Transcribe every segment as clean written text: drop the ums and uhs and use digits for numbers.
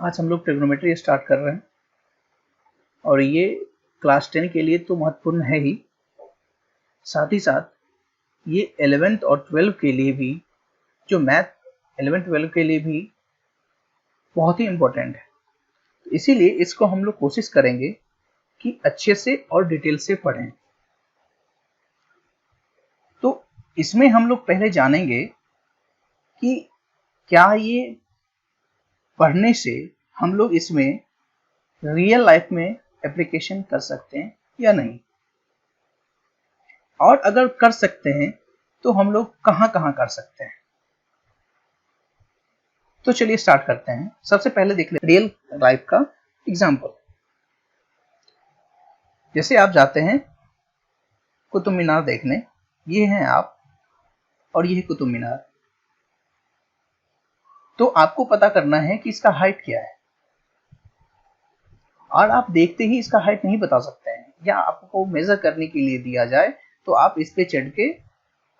आज हम लोग ट्रिग्नोमेट्री स्टार्ट कर रहे हैं और ये क्लास 10 के लिए तो महत्वपूर्ण है ही, साथ ही साथ ये 11th और 12 के लिए भी, जो मैथ 11th-12 के लिए भी बहुत ही इम्पोर्टेंट है। इसीलिए इसको हम लोग कोशिश करेंगे कि अच्छे से और डिटेल से पढ़ें। तो इसमें हम लोग पहले जानेंगे कि क्या ये पढ़ने से हम लोग इसमें रियल लाइफ में एप्लीकेशन कर सकते हैं या नहीं, और अगर कर सकते हैं तो हम लोग कहां-कहां कर सकते हैं। तो चलिए स्टार्ट करते हैं। सबसे पहले देख लेते हैं रियल लाइफ का एग्जांपल। जैसे आप जाते हैं कुतुब मीनार देखने, ये हैं आप और ये है कुतुब मीनार। तो आपको पता करना है कि इसका हाइट क्या है, और आप देखते ही इसका हाइट नहीं बता सकते हैं, या आपको मेजर करने के लिए दिया जाए तो आप इस पे चढ़ के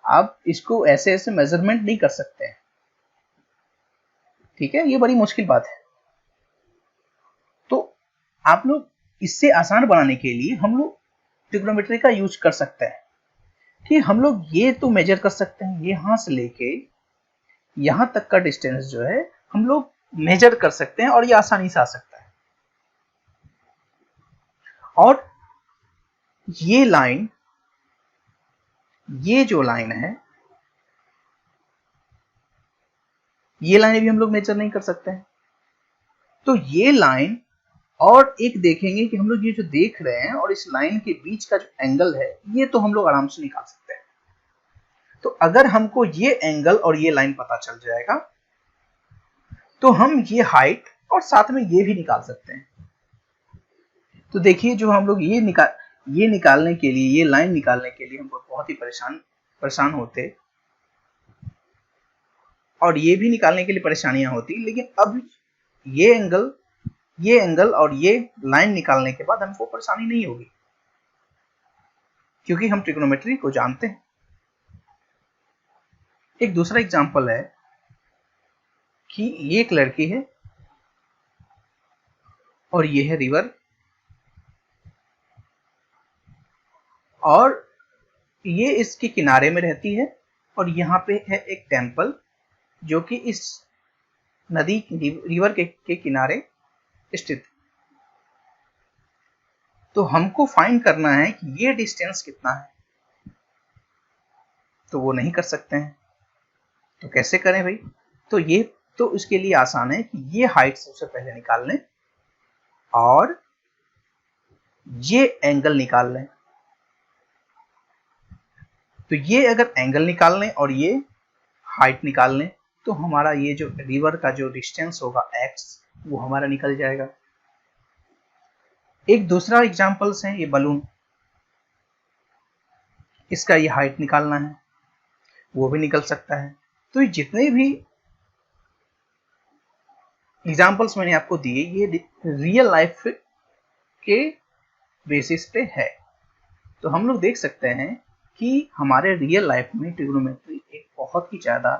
आप इसको ऐसे ऐसे मेजरमेंट नहीं कर सकते हैं। ठीक है, ये बड़ी मुश्किल बात है। तो आप लोग इससे आसान बनाने के लिए हम लोग ट्रिग्नोमेट्री का यूज कर सकते हैं कि हम लोग ये तो मेजर कर सकते हैं, यहां से लेके यहां तक का डिस्टेंस जो है हम लोग मेजर कर सकते हैं और ये आसानी से आ सकता है। और ये लाइन, ये जो लाइन है, ये लाइन भी हम लोग मेजर नहीं कर सकते हैं। तो ये लाइन और एक देखेंगे कि हम लोग ये जो देख रहे हैं और इस लाइन के बीच का जो एंगल है, ये तो हम लोग आराम से निकाल सकते हैं। तो अगर हमको ये एंगल और ये लाइन पता चल जाएगा तो हम ये हाइट और साथ में ये भी निकाल सकते हैं। तो देखिए, जो हम लोग ये निकालने के लिए, ये लाइन निकालने के लिए हमको बहुत ही परेशान होते, और ये भी निकालने के लिए परेशानियां होती, लेकिन अब ये एंगल और ये लाइन निकालने के बाद हमको परेशानी नहीं होगी, क्योंकि हम ट्रिग्नोमेट्री को जानते हैं। एक दूसरा एग्जांपल है कि ये एक लड़की है और ये है रिवर, और ये इसके किनारे में रहती है, और यहाँ पे है एक टेम्पल जो कि इस नदी रिवर के किनारे स्थित। तो हमको फाइंड करना है कि ये डिस्टेंस कितना है, तो वो नहीं कर सकते हैं। तो कैसे करें भाई? तो इसके लिए आसान है कि ये हाइट सबसे पहले निकाल लें और ये एंगल निकाल लें। तो ये अगर एंगल निकाल लें और ये हाइट निकाल लें तो हमारा ये जो रिवर का जो डिस्टेंस होगा x, वो हमारा निकल जाएगा। एक दूसरा एग्जांपल्स है ये बलून, इसका ये हाइट निकालना है, वो भी निकल सकता है। तो ये जितने भी एग्जांपल्स मैंने आपको दिए, ये रियल लाइफ के बेसिस पे है। तो हम लोग देख सकते हैं कि हमारे रियल लाइफ में ट्रिग्नोमेट्री एक बहुत ही ज्यादा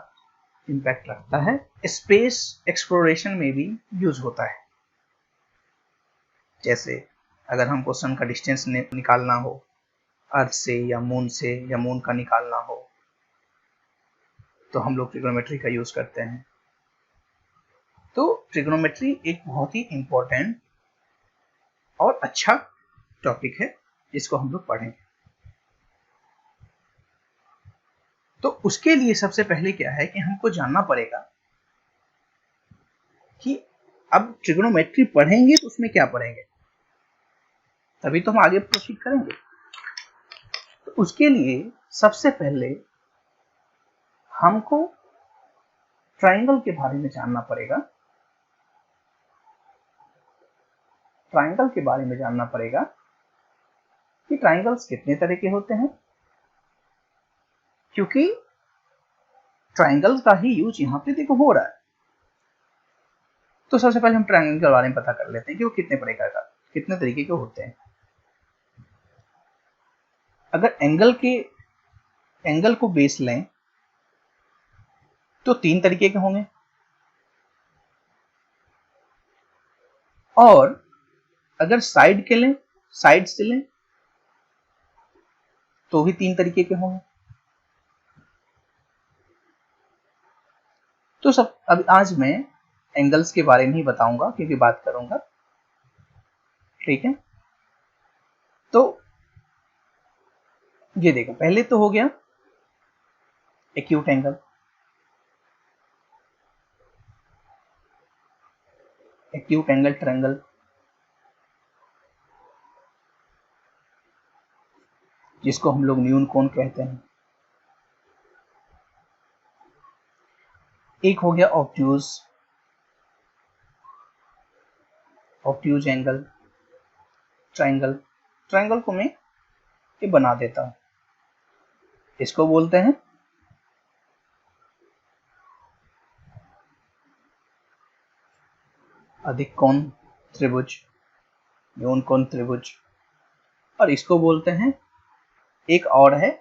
इम्पैक्ट रखता है। स्पेस एक्सप्लोरेशन में भी यूज होता है। जैसे अगर हमको सन का डिस्टेंस निकालना हो अर्थ से, या मून का निकालना हो, तो हम लोग ट्रिग्नोमेट्री का यूज करते हैं। तो ट्रिग्नोमेट्री एक बहुत ही इंपॉर्टेंट और अच्छा टॉपिक है जिसको हम लोग पढ़ेंगे। तो उसके लिए सबसे पहले क्या है कि हमको जानना पड़ेगा कि अब ट्रिग्नोमेट्री पढ़ेंगे तो उसमें क्या पढ़ेंगे, तभी तो हम आगे प्रोसीड करेंगे। तो उसके लिए सबसे पहले हमको ट्रायंगल के बारे में जानना पड़ेगा। ट्रायंगल के बारे में जानना पड़ेगा कि ट्रायंगल्स कितने तरह के होते हैं, क्योंकि ट्रायंगल का ही यूज यहाँ पे देखो हो रहा है। तो सबसे पहले हम ट्रायंगल के बारे में पता कर लेते हैं कि वो कितने तरीके के होते हैं। अगर एंगल को बेस लें तो 3 तरीके के होंगे। और अगर साइड के लें, साइड से लें, तो भी 3 तरीके के होंगे। तो सब अब आज मैं एंगल्स के बारे में ही बताऊंगा क्योंकि बात करूंगा, ठीक है। तो ये देखो, पहले तो हो गया acute angle, acute angle triangle, जिसको हम लोग न्यून कोण कहते हैं। एक हो गया obtuse, obtuse angle triangle. Triangle को मैं ये बना देता हूं, इसको बोलते हैं अधिक कोण त्रिभुज, न्यून कोण त्रिभुज। और इसको बोलते हैं, एक और है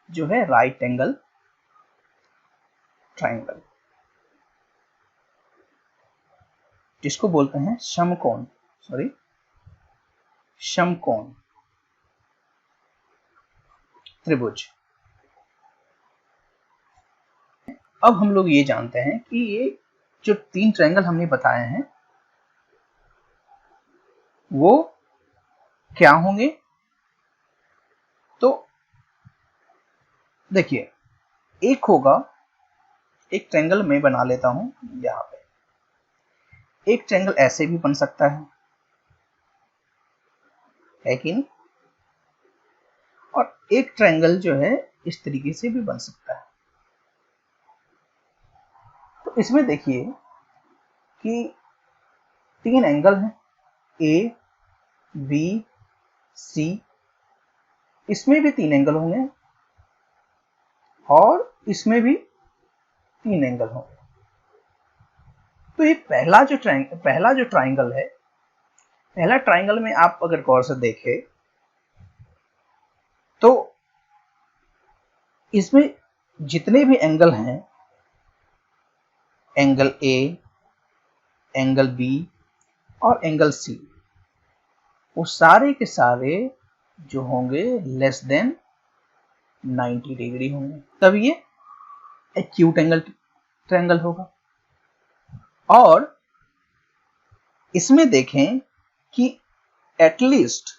जो है राइट एंगल ट्रायंगल, जिसको बोलते हैं समकोण, सॉरी समकोण त्रिभुज। अब हम लोग ये जानते हैं कि ये जो 3 ट्रायंगल हमने बताए हैं वो क्या होंगे। तो देखिए, एक होगा, एक ट्रायंगल मैं बना लेता हूं यहां पे, एक ट्रायंगल ऐसे भी बन सकता है कि नहीं, और एक ट्रायंगल जो है इस तरीके से भी बन सकता है। तो इसमें देखिए कि 3 एंगल हैं, ए बी सी, इसमें भी 3 एंगल होंगे और इसमें भी 3 एंगल होंगे। तो ये पहला जो ट्रायंगल है, पहला ट्रायंगल में आप अगर गौर से देखें तो इसमें जितने भी एंगल हैं, एंगल ए, एंगल बी और एंगल सी, वो सारे के सारे जो होंगे लेस देन 90 डिग्री होंगे, तब ये एक्यूट एंगल ट्रायंगल होगा। और इसमें देखें कि at least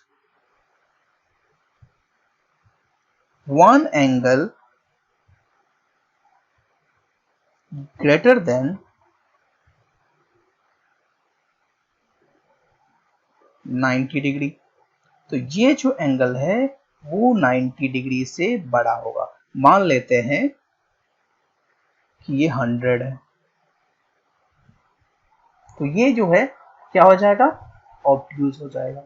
1 angle greater than 90 degree. तो ये जो एंगल है वो 90 डिग्री से बड़ा होगा। मान लेते हैं कि ये 100 है, तो ये जो है क्या हो जाएगा, ऑब्ट्यूज हो जाएगा।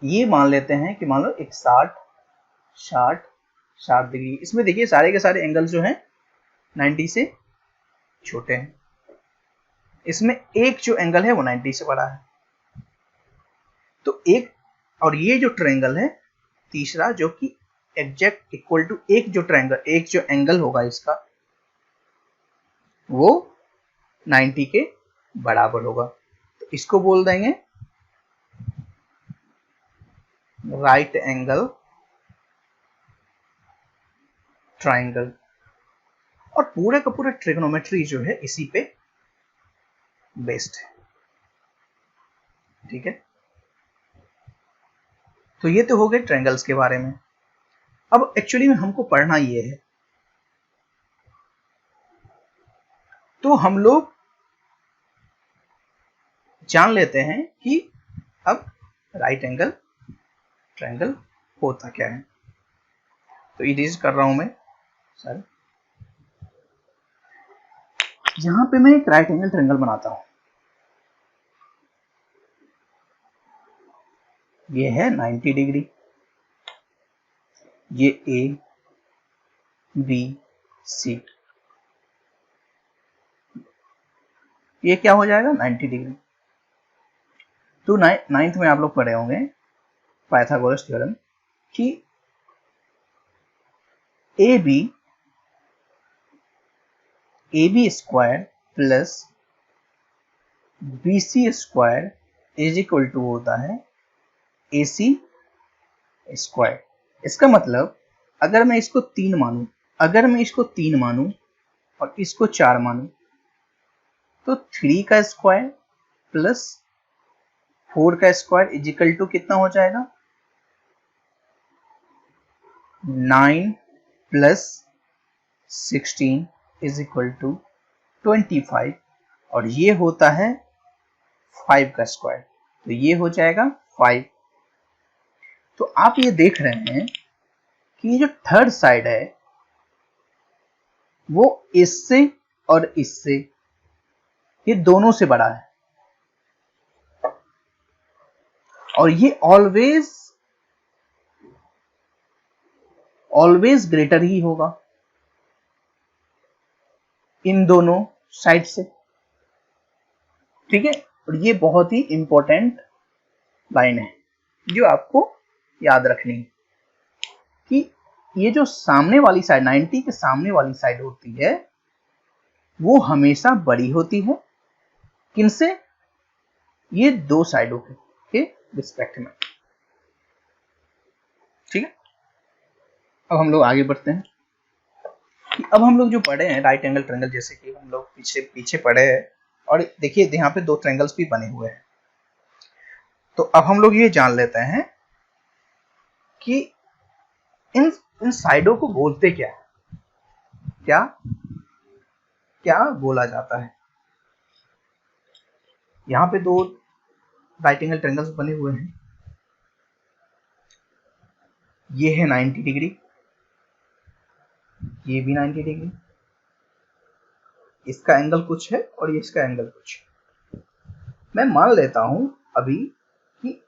ये मान लेते हैं कि मान लो एक 60 डिग्री। इसमें देखिए सारे के सारे एंगल जो हैं 90 से छोटे हैं, इसमें एक जो एंगल है वो 90 से बड़ा है। तो एक, और ये जो ट्रायंगल है तीसरा, जो कि एग्जैक्ट इक्वल टू एक जो ट्रायंगल, एक जो एंगल होगा इसका वो 90 के बराबर होगा, तो इसको बोल देंगे राइट एंगल ट्रायंगल। और पूरे का पूरा ट्रिग्नोमेट्री जो है इसी पे बेस्ड है, ठीक है। तो ये तो हो गए ट्रायंगल्स के बारे में। अब एक्चुअली में हमको पढ़ना ये है, तो हम लोग जान लेते हैं कि अब राइट एंगल ट्रायंगल होता क्या है। तो इरेज कर रहा हूं मैं सर, यहां पे मैं एक राइट एंगल ट्रायंगल बनाता हूं। ये है 90 डिग्री, ये ए बी सी, ये क्या हो जाएगा 90 डिग्री। तो नाइन्थ में आप लोग पढ़े होंगे पाइथागोरस थ्योरम कि A B AB square plus BC square is equal to होता है AC स्क्वायर। इसका मतलब अगर मैं इसको 3 मानूं और इसको 4 मानूं तो 3 का स्क्वायर प्लस 4 का स्क्वायर इज इक्वल टू कितना हो जाएगा, 9 प्लस 16 इज इक्वल टू 25 और ये होता है 5 का स्क्वायर, तो ये हो जाएगा 5। तो आप ये देख रहे हैं कि ये जो थर्ड साइड है वो इससे और इससे, ये दोनों से बड़ा है और ये ऑलवेज ग्रेटर ही होगा इन दोनों साइड से। ठीक है, और ये बहुत ही इंपॉर्टेंट लाइन है जो आपको याद रखनी है कि ये जो सामने वाली साइड 90 के सामने वाली साइड होती है वो हमेशा बड़ी होती है किनसे, ये दो साइडों के रिस्पेक्ट में। ठीक है, अब हम लोग आगे बढ़ते हैं कि अब हम लोग जो पढ़े हैं राइट एंगल ट्रायंगल, जैसे कि हम लोग पीछे पढ़े हैं और देखिए यहाँ पे 2 ट्रायंगल्स भी बने हुए हैं। तो अब हम लोग ये जान लेते हैं कि इन साइडों को बोलते क्या है, क्या बोला जाता है। यहाँ पे 2 राइट एंगल ट्रायंगल्स बने हुए हैं, ये है 90 डिग्री, ये भी 90 डिग्री, इसका एंगल कुछ है और ये इसका एंगल कुछ है। मैं मान लेता हूं अभी कि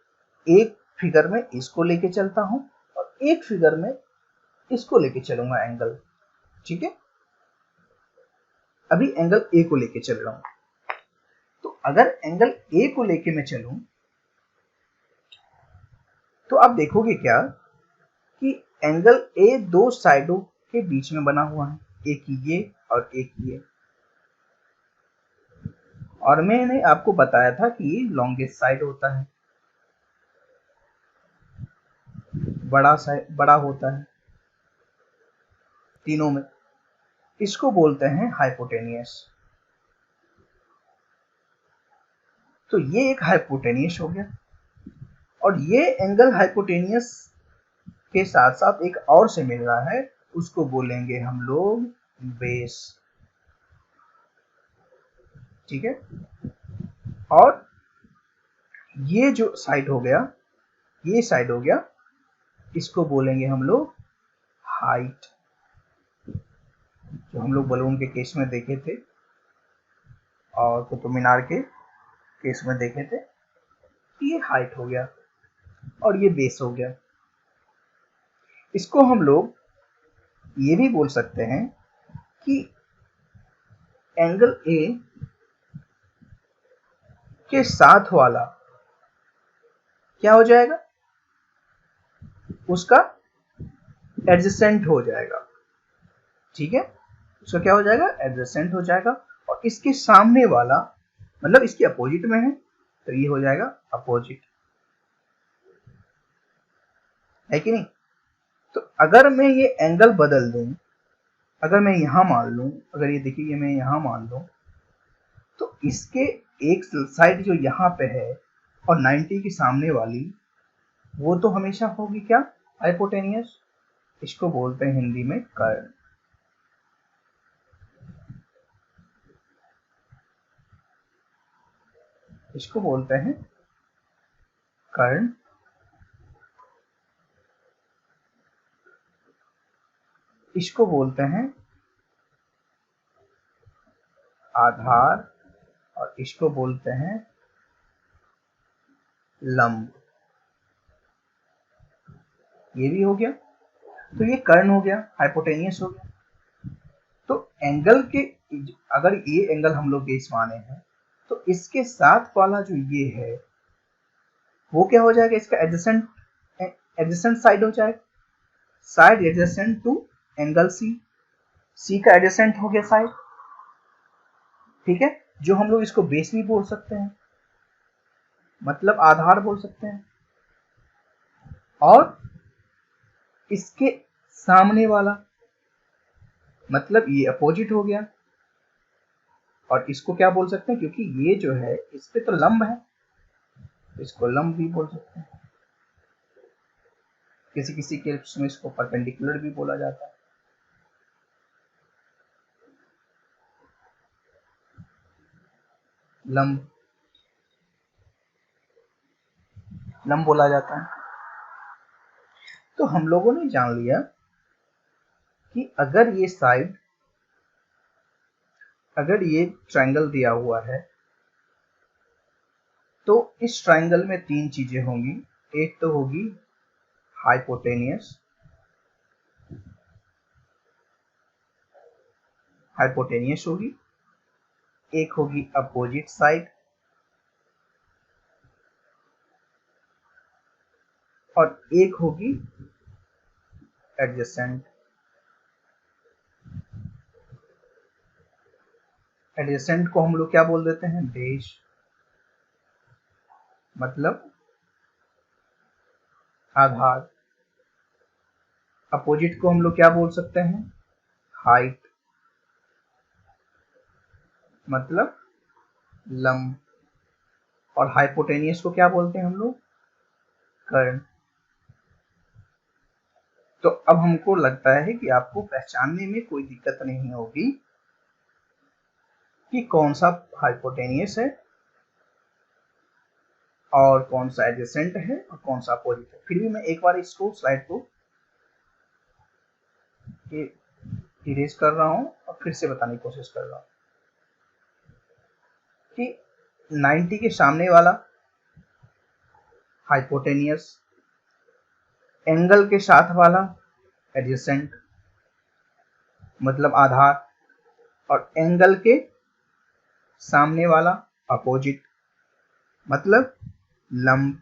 एक फिगर में इसको लेके चलता हूं और एक फिगर में इसको लेके चलूंगा एंगल। ठीक है, अभी एंगल ए को लेके चल रहा हूं। तो अगर एंगल ए को लेके मैं चलूं तो आप देखोगे क्या कि एंगल ए 2 साइडों के बीच में बना हुआ है, एक ये और एक ये। और मैंने आपको बताया था कि ये लॉन्गेस्ट साइड होता है, बड़ा होता है तीनों में, इसको बोलते हैं हाइपोटेनियस। तो ये एक हाइपोटेनियस हो गया और ये एंगल हाइपोटेनियस के साथ साथ एक और से मिल रहा है, उसको बोलेंगे हम लोग बेस। ठीक है, और ये जो साइड हो गया, ये साइड हो गया, इसको बोलेंगे हम लोग हाइट, जो हम लोग बलून के केस में देखे थे और कुतुब मीनार के केस में देखे थे। ये हाइट हो गया और ये बेस हो गया। इसको हम लोग ये भी बोल सकते हैं कि एंगल ए के साथ वाला क्या हो जाएगा, उसका एडजेसेंट हो जाएगा। ठीक है, उसका क्या हो जाएगा, एडजेसेंट हो जाएगा। और इसके सामने वाला मतलब इसके अपोजिट में है तो ये हो जाएगा अपोजिट, है कि नहीं। तो अगर मैं ये एंगल बदल दूं, अगर मैं यहां मान लूं, अगर ये देखिए मैं यहां मान लूं तो इसके एक साइड जो यहाँ पे है और 90 के सामने वाली वो तो हमेशा होगी क्या, हाइपोटेनियस। इसको बोलते हैं हिंदी में कर्ण। इसको बोलते हैं कर्ण। इसको बोलते हैं आधार और इसको बोलते हैं लंब। ये भी हो गया, तो ये कर्ण हो गया, हाइपोटेनियस हो गया। तो एंगल के अगर ये एंगल हम लोग बेस माने हैं तो इसके साथ वाला जो ये है वो क्या हो जाएगा, इसका एडजेसेंट साइड हो जाएगा, side adjacent to angle C. C का एडजेसेंट हो गया साइड, ठीक है, जो हम लोग इसको बेस भी बोल सकते हैं, मतलब आधार बोल सकते हैं, और इसके सामने वाला मतलब ये अपोजिट हो गया, और इसको क्या बोल सकते हैं, क्योंकि ये जो है इस पे तो लंब है, इसको लंब भी बोल सकते हैं, किसी किसी केस में इसको परपेंडिकुलर भी बोला जाता है। लंब लंब बोला जाता है। तो हम लोगों ने जान लिया कि अगर ये साइड, अगर ये ट्रायंगल दिया हुआ है तो इस ट्रायंगल में तीन चीजें होंगी। एक तो होगी हाइपोटेनियस, हाइपोटेनियस होगी, एक होगी अपोजिट साइड, और एक होगी एडजेसेंट। एडजेसेंट को हम लोग क्या बोल देते हैं, बेस, मतलब आधार। अपोजिट को हम लोग क्या बोल सकते हैं, हाइट, मतलब लंब। और हाइपोटेनियस को क्या बोलते हैं हम लोग, कर्ण। तो अब हमको लगता है कि आपको पहचानने में कोई दिक्कत नहीं होगी कि कौन सा हाइपोटेनियस है और कौन सा एडजेसेंट है और कौन सा अपोजिट है। फिर भी मैं एक बार इसको स्लाइड को इरेज कर रहा हूं और फिर से बताने की कोशिश कर रहा हूं कि 90 के सामने वाला हाइपोटेनियस, एंगल के साथ वाला एडजेसेंट मतलब आधार, और एंगल के सामने वाला अपोजिट मतलब लंब।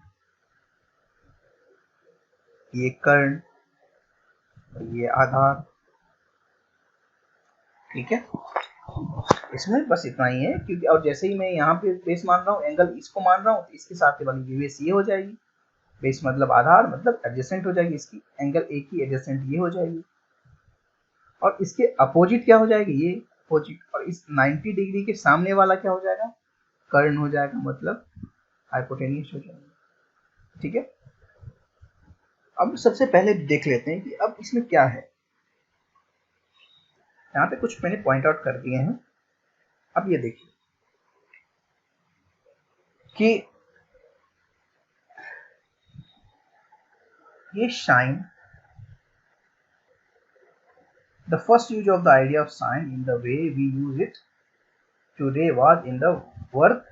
ये कर्ण, ये आधार। ठीक है, इसमें बस इतना ही है, क्योंकि और जैसे ही मैं यहाँ पे बेस मान रहा हूँ, एंगल इसको मान रहा हूँ, तो इसके साथ वाली बेस ये हो जाएगी, बेस मतलब आधार मतलब एडजेसेंट हो जाएगी, इसकी एंगल एक ही एडजेसेंट ये हो जाएगी, और इसके अपोजिट क्या हो जाएगी, ये अपोजिट, और इस 90 डिग्री के सामने वाला क्या हो जाएगा, कर्ण हो जाएगा, मतलब हाइपोटेनियस हो जाएगा। ठीक है, अब सबसे पहले देख लेते हैं कि अब इसमें क्या है। यहाँ पे कुछ मैंने पॉइंट आउट कर दिए हैं। अब ये देखिए कि ये sign, the first use of the idea of sine in the way we use it today was in the work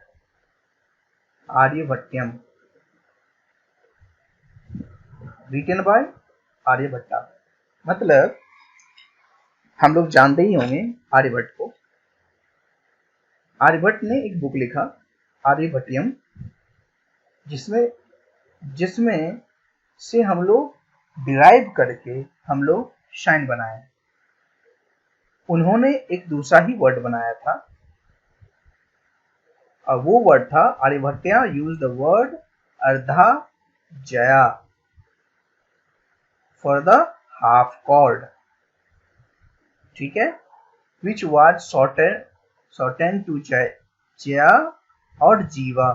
Aryabhatyam, written by Aryabhata. मतलब हम लोग जानते ही होंगे आर्यभट्ट को। आर्यभट्ट ने एक बुक लिखा आर्यभट्टियम, जिसमें जिसमें से हम लोग डिराइव करके हम लोग साइन बनाए। उन्होंने एक दूसरा ही वर्ड बनाया था, और वो वर्ड था Aryabhatiya use the word ardha jya for the half chord. ठीक है, which was shortened to jya और jiva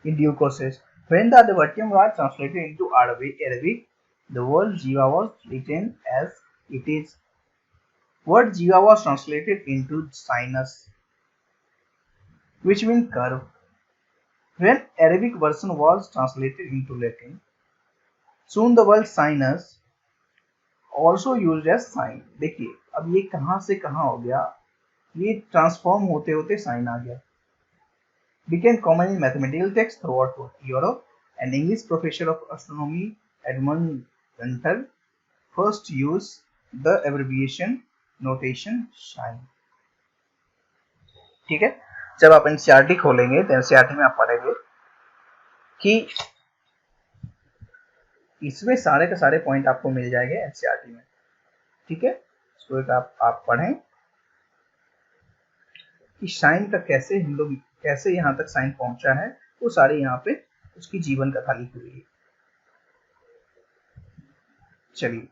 in due courses. When the Aryabhatian was translated into Arabic, the word jiva was written as it is. Word jiva was translated into sinus, which means curve. When Arabic version was translated into Latin, soon the word sinus also used as sign. देखिए अब ये कहाँ से कहाँ हो गया, ये transform होते होते साइन आ गया, became common in mathematical texts throughout Europe. An English professor of astronomy, Edmund Gunter, first used the abbreviation notation SINE. ठीक है, जब आप एनसीईआरटी खोलेंगे तो एनसीईआरटी में आप पढ़ेंगे कि इसमें सारे के सारे पॉइंट आपको मिल जाएंगे एनसीईआरटी में। ठीक है, इसको एक आप पढ़ें। कि साइन का कैसे हम लोग कैसे यहाँ तक साइन पहुंचा है, वो सारे यहाँ पे उसकी जीवन कथा लिखी हुई है। चलिए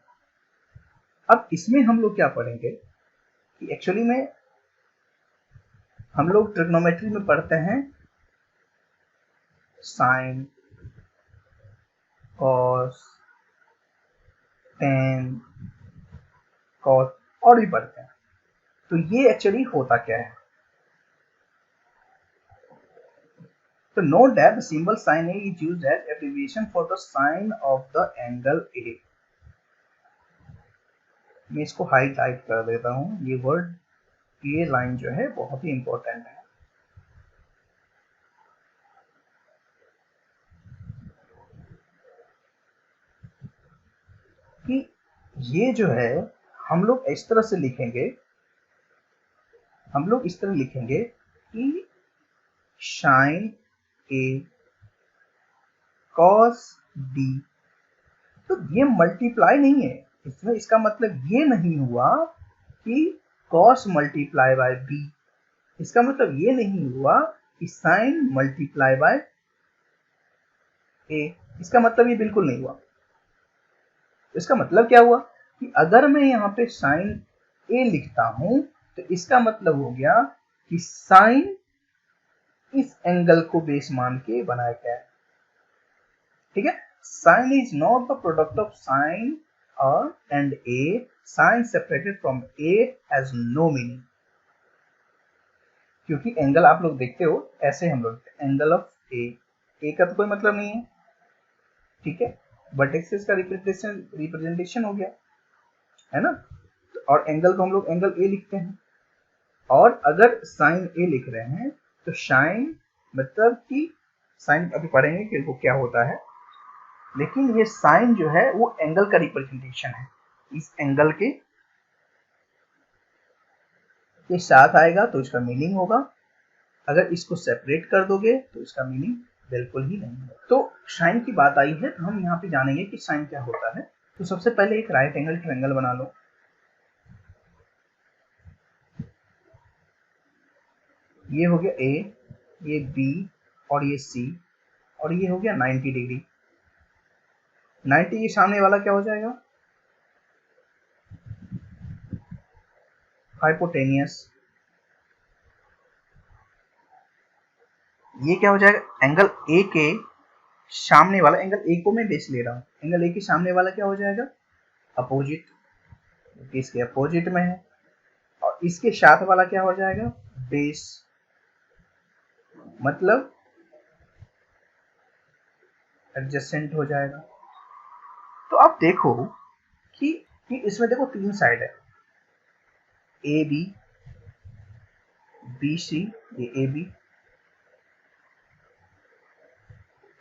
अब इसमें हम लोग क्या पढ़ेंगे कि एक्चुअली में हम लोग ट्रिग्नोमेट्री में पढ़ते हैं साइन, कॉस, टेन, कॉस और भी पढ़ते हैं। तो ये एक्चुअली होता क्या है? तो note that the symbol sin A is used as abbreviation for the sign of the angle A. मैं इसको हाईलाइट कर देता हूँ। ये वर्ड, ये लाइन जो है बहुत ही इंपॉर्टेंट है। कि ये जो है हम लोग इस तरह से लिखेंगे, हम लोग इस तरह लिखेंगे कि साइन ए कॉस बी। तो ये मल्टीप्लाई नहीं है इसमें, इसका मतलब ये नहीं हुआ कि कॉस मल्टीप्लाई बाय बी, इसका मतलब ये नहीं हुआ कि साइन मल्टीप्लाई बाय ए, इसका मतलब ये बिल्कुल नहीं हुआ। इसका मतलब क्या हुआ कि अगर मैं यहाँ पे साइन ए लिखता हूं तो इसका मतलब हो गया कि साइन इस एंगल को बेस मान के बनाया गया है। ठीक है, sine is not the product of sine और and A, sine separated from A has no meaning. क्योंकि एंगल आप लोग देखते हो ऐसे, हम लोग एंगल ऑफ ए का तो कोई मतलब नहीं है। ठीक है, वर्टेक्सेस का रिप्रेजेंटेशन हो गया है ना, और एंगल को हम लोग एंगल ए लिखते हैं। और अगर साइन ए लिख रहे हैं तो साइन मतलब कि साइन अभी पढ़ेंगे कि वो क्या होता है, लेकिन ये साइन जो है वो एंगल का रिप्रेजेंटेशन है। इस एंगल के साथ आएगा तो इसका मीनिंग होगा, अगर इसको सेपरेट कर दोगे तो इसका मीनिंग बिल्कुल ही नहीं है। तो साइन की बात आई है तो हम यहाँ पे जानेंगे कि साइन क्या होता है। तो सबसे पहले एक राइट एंगल ट्रायंगल बना लो। ये हो गया ए, ये बी और ये सी, और ये हो गया 90 डिग्री। 90 के सामने वाला क्या हो जाएगा? हाइपोटेनियस। ये क्या हो जाएगा? एंगल ए के सामने वाला, एंगल ए को मैं बेस ले रहा हूं, एंगल ए के सामने वाला क्या हो जाएगा? अपोजिट, इसके अपोजिट में है। और इसके साथ वाला क्या हो जाएगा? बेस, मतलब एडजेसेंट हो जाएगा। तो आप देखो कि इसमें देखो तीन साइड है, ए बी, बी सी, ये ए बी,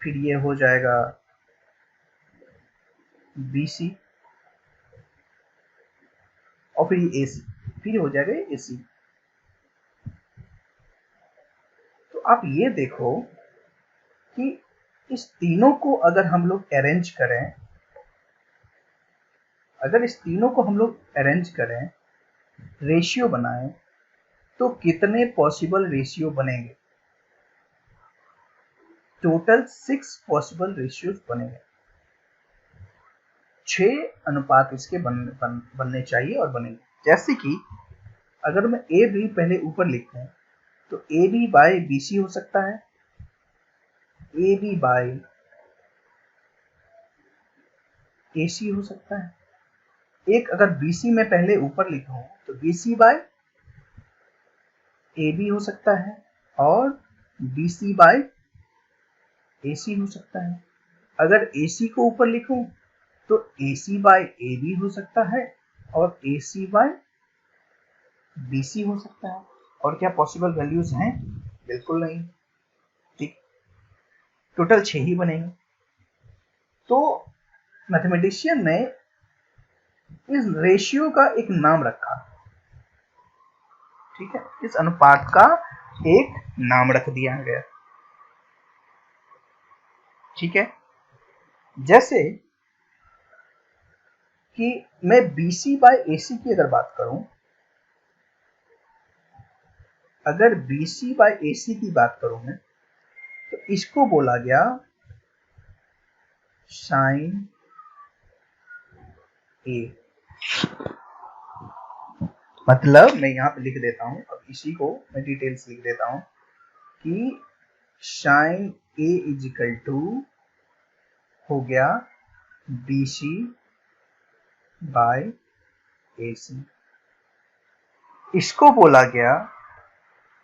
फिर ये हो जाएगा बी सी, और फिर ये ए सी, फिर हो जाएगा ए सी। तो आप ये देखो कि इस तीनों को अगर हम लोग अरेंज करें, अगर इस तीनों को हम लोग अरेंज करें, रेशियो बनाएं, तो कितने पॉसिबल रेशियो बनेंगे? टोटल 6 पॉसिबल रेशियोज बनेंगे। 6 अनुपात इसके बनने चाहिए और बनेंगे। जैसे कि अगर मैं ए बी पहले ऊपर लिखूं तो A B by B C हो सकता है, ए बी बाय ए सी हो सकता है। एक अगर बी सी में पहले ऊपर लिखूं तो B C by A B हो सकता है, और बी सी बाय ए सी हो सकता है। अगर ए सी को ऊपर लिखूं तो ए सी बाय ए बी हो सकता है, और ए सी बाय बी सी हो सकता है। और क्या पॉसिबल वैल्यूज हैं? बिल्कुल नहीं। ठीक, टोटल 6 ही बनेंगे। तो मैथमेटिशियन ने इस रेशियो का एक नाम रखा, ठीक है, इस अनुपात का एक नाम रख दिया गया। ठीक है, जैसे कि मैं BC बाय AC की अगर बात करूं अगर BC बाय AC की बात करूं मैं तो इसको बोला गया साइन A। मतलब मैं यहां पे लिख देता हूं, अब इसी को मैं डिटेल्स लिख देता हूं कि sine A is equal to हो गया BC बाय AC। इसको बोला गया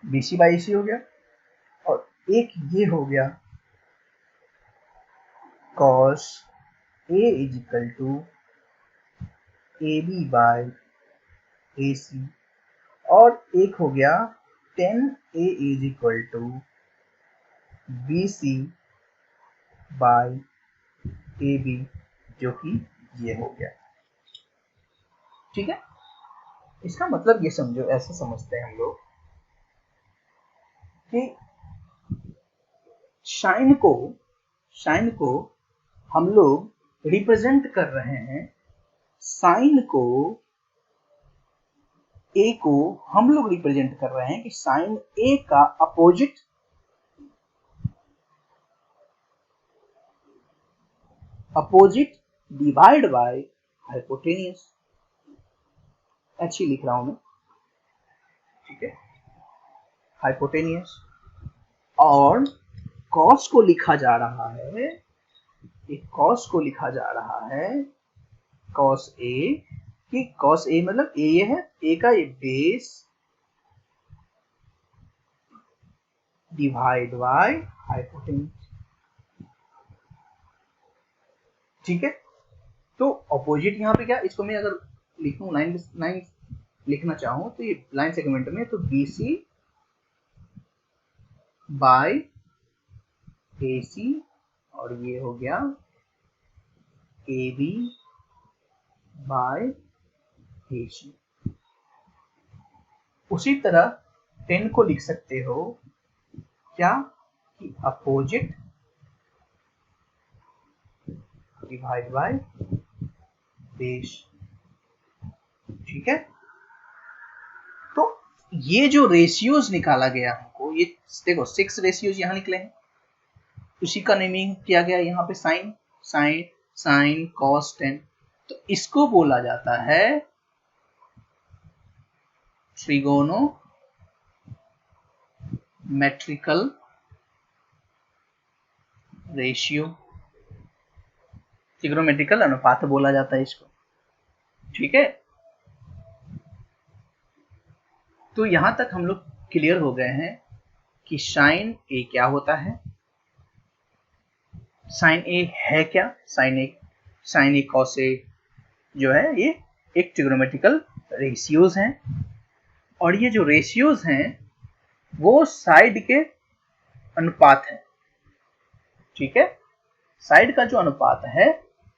BC बाय AC हो गया, और एक ये हो गया cos A is equal to AB by AC, और एक हो गया tan A is equal to BC by AB, जो कि ये हो गया। ठीक है, इसका मतलब ये समझो, ऐसे समझते हैं हम लोग कि साइन को हम लोग रिप्रेजेंट कर रहे हैं, साइन को A को हम लोग रिप्रेजेंट कर रहे हैं कि साइन A का अपोजिट डिवाइड बाय हाइपोटेनियस। अच्छी लिख रहा हूं मैं, ठीक है, हाइपोटेनियस। और कॉस को लिखा जा रहा है, एक कॉस को लिखा जा रहा है कॉस A, कि कॉस A मतलब A ये है, A का ये बेस डिवाइड बाय हाइपोटेन्यूज। ठीक है, तो अपोजिट यहाँ पे क्या, इसको मैं अगर लिखूं लाइन लिखना चाहूं तो ये लाइन सेगमेंट में, तो BC बाय AC, और ये हो गया AB बाय AC। उसी तरह 10 को लिख सकते हो क्या, कि अपोजिट डिवाइड बाय बेस। ठीक है, तो ये जो रेशियोज निकाला गया हमको, ये देखो 6 रेशियोज यहां निकले हैं, उसी का नेमिंग किया गया यहाँ पे साइन, साइन कॉस टेन। तो इसको बोला जाता है ट्रिगोनोमेट्रिकल रेशियो, ट्रिगोनोमेट्रिकल अनुपात बोला जाता है इसको। ठीक है, तो यहां तक हम लोग क्लियर हो गए हैं कि साइन ए क्या होता है, साइन ए है क्या, साइन ए कॉस ए जो है ये एक ट्रिगोनोमेट्रिकल रेशियोज हैं, और ये जो रेशियोज हैं वो साइड के अनुपात है। ठीक है, साइड का जो अनुपात है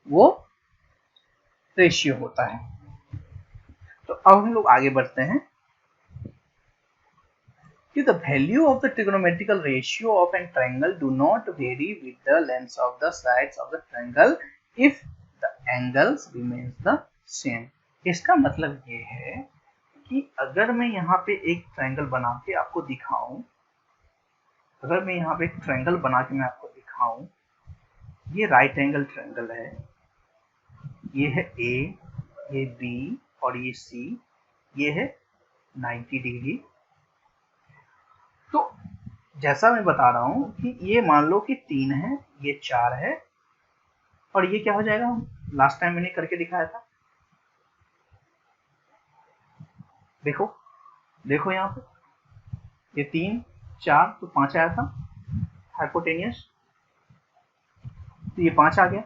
वो रेशियो होता है। तो अब हम लोग आगे बढ़ते हैं कि the value of the trigonometrical ratio of an triangle do not vary with the lengths of the sides of the triangle if the angles remains the same। इसका मतलब ये है कि अगर मैं यहाँ पे एक ट्रायंगल बना के आपको दिखाऊं, अगर मैं यहाँ पे एक ट्रायंगल बना के मैं आपको दिखाऊं, ये राइट एंगल ट्रायंगल है, ये है A, ये B और ये C, ये है 90 डिग्री। तो जैसा मैं बता रहा हूं कि ये मान लो कि 3 है, ये 4 है, और ये क्या हो जाएगा, लास्ट टाइम मैंने करके दिखाया था, देखो देखो यहाँ पे ये 3 4 तो 5 आया था हाइपोटेनियस, तो ये 5 आ गया।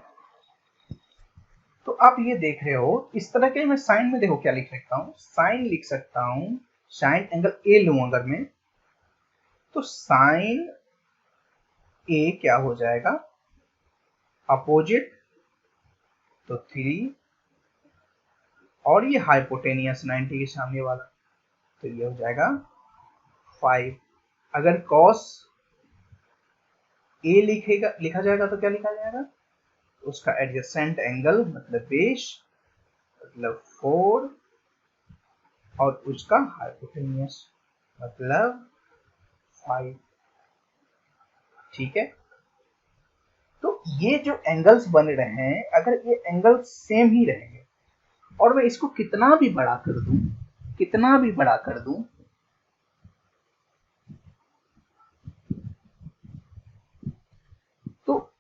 तो आप ये देख रहे हो, इस तरह के मैं साइन में देखो क्या लिख सकता हूँ, साइन लिख सकता हूँ, साइन एंगल ए लूं अगर मैं, तो साइन ए क्या हो जाएगा, अपोजिट तो 3, और ये हाइपोटेनियस 90 के सामने वाला, तो ये हो जाएगा 5। अगर कॉस ए लिखा जाएगा तो क्या लिखा जाएगा, उसका एडजेसेंट एंगल मतलब बेस मतलब 4, और उसका हाइपोटेनियस मतलब 5। ठीक है, तो ये जो एंगल्स बन रहे हैं, अगर ये एंगल सेम ही रहेंगे और मैं इसको कितना भी बड़ा कर दूं, कितना भी बड़ा कर दूं, तो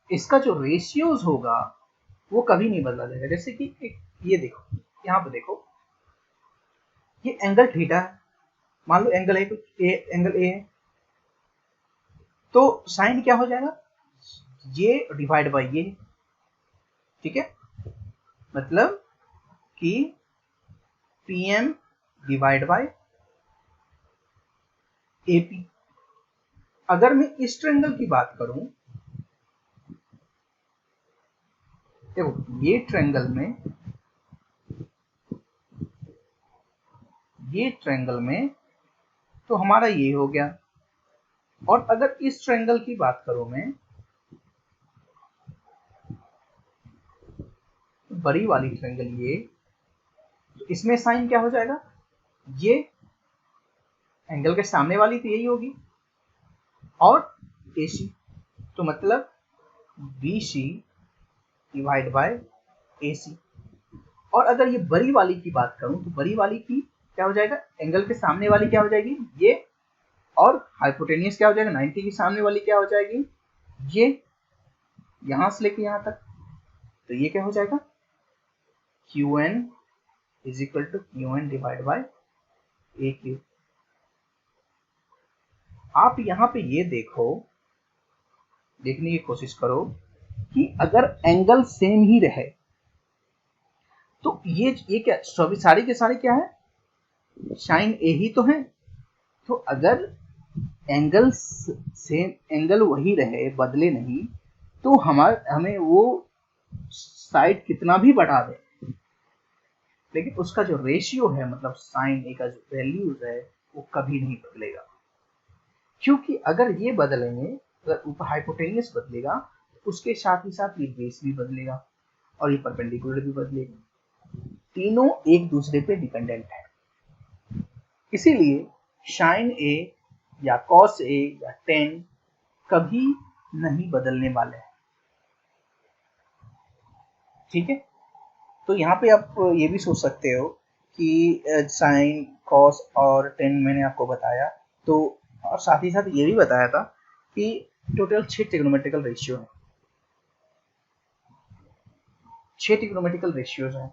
इसका जो रेशियोज होगा वो कभी नहीं बदला जाएगा। जैसे कि ये देखो, यहाँ पे देखो, ये एंगल थीटा है, मान लो एंगल एंगल ए है, तो साइन क्या हो जाएगा, ये डिवाइड बाय ये। ठीक है, मतलब कि PM डिवाइड बाय AP। अगर मैं इस ट्रायंगल की बात करूं, देखो ये ट्रायंगल में तो हमारा ये हो गया, और अगर इस ट्रायंगल की बात करूं मैं, बड़ी वाली ट्रायंगल ये, तो इसमें साइन क्या हो जाएगा, ये एंगल के सामने वाली तो यही होगी और AC, तो मतलब BC डिवाइड बाय AC। और अगर ये बड़ी वाली की बात करूं, तो बड़ी वाली की क्या हो जाएगा, एंगल के सामने वाली क्या हो जाएगी ये, और हाइपोटेनियस क्या हो जाएगा, 90 की सामने वाली क्या हो जाएगी ये, यहां से लेके यहां तक, तो ये क्या हो जाएगा, QN is equal to QN divide by AQ। आप यहाँ पे ये देखो, देखने की कोशिश करो कि अगर एंगल सेम ही रहे तो ये क्या, सभी सारी के सारे क्या है, साइन A ही तो है। तो अगर एंगल सेम, एंगल वही रहे, बदले नहीं, तो हमें वो साइड कितना भी बढ़ा दे, लेकिन उसका जो रेशियो है, मतलब साइन A का जो वैल्यूज है, वो कभी नहीं बदलेगा। क्योंकि अगर ये बदलेंगे, अगर ऊपर हाइपोटेनियस बदलेगा तो उसके साथ ही साथ ये बेस भी बदलेगा और ये परपेंडिकुलर भी बदलेगा, तीनों एक दूसरे पे डिपेंडेंट है। इसीलिए साइन A या कॉस A या टेन कभी नहीं बदलने वाले हैं। ठीक है, तो यहाँ पे आप ये भी सोच सकते हो कि साइन, कॉस और टेन मैंने आपको बताया, तो और साथ ही साथ ये भी बताया था कि टोटल 6 ट्रिग्नोमेट्रिकल रेशियो है, 6 ट्रिग्नोमेट्रिकल रेशियोज हैं,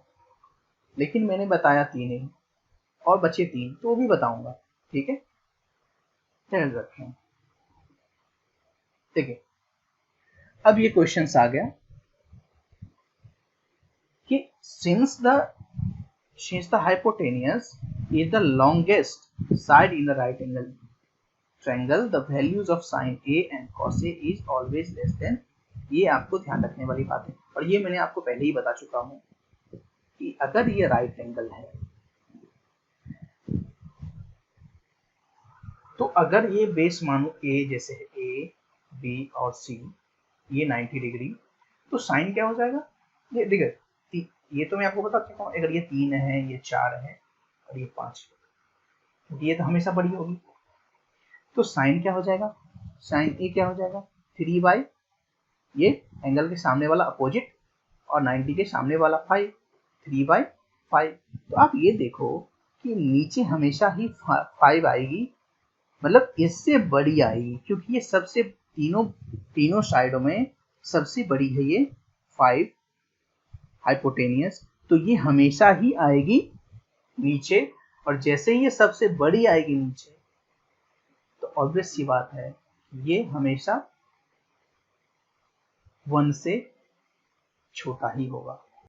लेकिन मैंने बताया 3 ही, और बचे 3 तो वो भी बताऊंगा। ठीक है, ध्यान रखें। देखिए, अब ये क्वेश्चन आ गया कि since the hypotenuse is the longest side in the right angle triangle, the values of sin A and cos A is always less than। ये आपको ध्यान रखने वाली बात है, और ये मैंने आपको पहले ही बता चुका हूं कि अगर ये राइट एंगल है, तो अगर ये बेस मानो A, जैसे A, B और C, ये 90 डिग्री, तो साइन क्या हो जाएगा, ये देखिए, ये तो मैं आपको बता चुका हूँ, अगर ये 3 है, ये 4 है और ये 5, ये तो हमेशा बड़ी होगी, तो साइन क्या हो जाएगा, साइन A क्या हो जाएगा, 3 बाई ये एंगल के सामने वाला अपोजिट और 90 के सामने वाला 5, 3 बाई 5। तो आप ये देखो कि नीचे हमेशा ही 5 आएगी, मतलब इससे बड़ी आएगी, क्योंकि ये सबसे तीनों साइडों में सबसे बड़ी है ये 5 हाइपोटेनियस, तो ये हमेशा ही आएगी नीचे, और जैसे ही ये सबसे बड़ी आएगी नीचे, तो ऑब्वियस सी बात है ये हमेशा 1 से छोटा ही होगा।